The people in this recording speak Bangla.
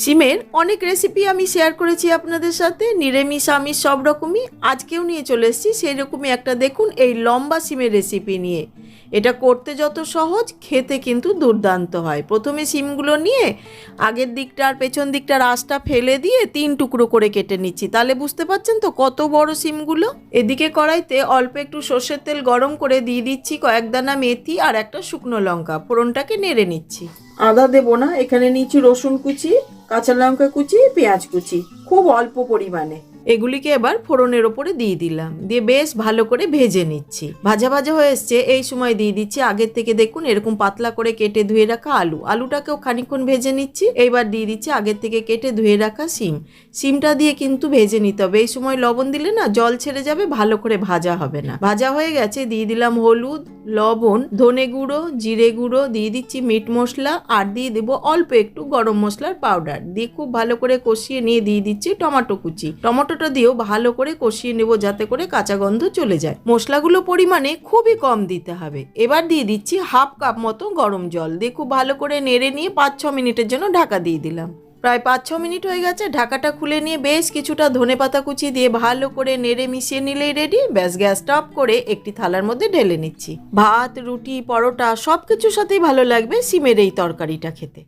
সিমের অনেক রেসিপি আমি শেয়ার করেছি আপনাদের সাথে, নিরামিষ আমিষ সব রকমই। আজকেও নিয়ে চলে এসেছি সেই রকমই একটা, দেখুন এই লম্বা সিমের রেসিপি নিয়ে। এটা করতে যত সহজ, খেতে কিন্তু দুর্দান্ত হয়। প্রথমে সিমগুলো নিয়ে আগের দিকটা আর পেছন দিকটার আঁশটা ফেলে দিয়ে 3 টুকরো করে কেটে নিচ্ছি। তাহলে বুঝতে পারছেন তো কত বড় সিমগুলো। এদিকে কড়াইতে অল্প একটু সর্ষের তেল গরম করে দিয়ে দিচ্ছি কয়েক দানা মেথি আর একটা শুকনো লঙ্কা। ফোড়নটাকে নেড়ে নিচ্ছি। আদা দেবো না, এখানে নিচ্ছি রসুন কুচি, কাঁচা লঙ্কা কুচি, পেঁয়াজ কুচি, খুব অল্প পরিমাণে। এগুলিকে এবার ফোড়নের ওপরে দিয়ে দিলাম, দিয়ে বেশ ভালো করে ভেজে নিচ্ছি। ভাজা ভাজা হয়ে এসছে, এই সময় দিয়ে দিচ্ছি আগের থেকে দেখুন এরকম পাতলা করে কেটে ধুয়ে রাখা আলুটাকেও খানিকক্ষণ ভেজে নিচ্ছি। এইবার দিয়ে দিচ্ছি আগের থেকে কেটে ধুয়ে রাখা সিমটা দিয়ে কিন্তু ভেজে নিতে হবে। এই সময় লবণ দিলে না জল ছেড়ে যাবে, ভালো করে ভাজা হবে না। ভাজা হয়ে গেছে, দিয়ে দিলাম হলুদ, লবণ, ধনে গুঁড়ো, জিরে গুঁড়ো, দিয়ে দিচ্ছি মিট মশলা, আর দিয়ে দেবো অল্প একটু গরম মশলার পাউডার। দিয়ে খুব ভালো করে কষিয়ে নিয়ে দিয়ে দিচ্ছি টমেটো কুচি। টমেটোটা দিয়েও ভালো করে কষিয়ে নেব যাতে করে কাঁচা গন্ধ চলে যায়। মশলাগুলো পরিমাণে খুবই কম দিতে হবে। এবার দিয়ে দিচ্ছি হাফ কাপ মতো গরম জল, দিয়ে খুব ভালো করে নেড়ে নিয়ে 5-6 মিনিটের জন্য ঢাকা দিয়ে দিলাম। প্রায় 5-6 মিনিট হয়ে গেছে, ঢাকাটা খুলে নিয়ে বেশ কিছুটা ধনেপাতা কুচি দিয়ে ভালো করে নেড়ে মিশিয়ে নিলেই রেডি। ব্যাস, গ্যাসটা অফ করে একটি থালার মধ্যে ঢেলে নিচ্ছি। ভাত, রুটি, পরোটা সব কিছুর সাথেই ভালো লাগবে সিমের এই তরকারিটা খেতে।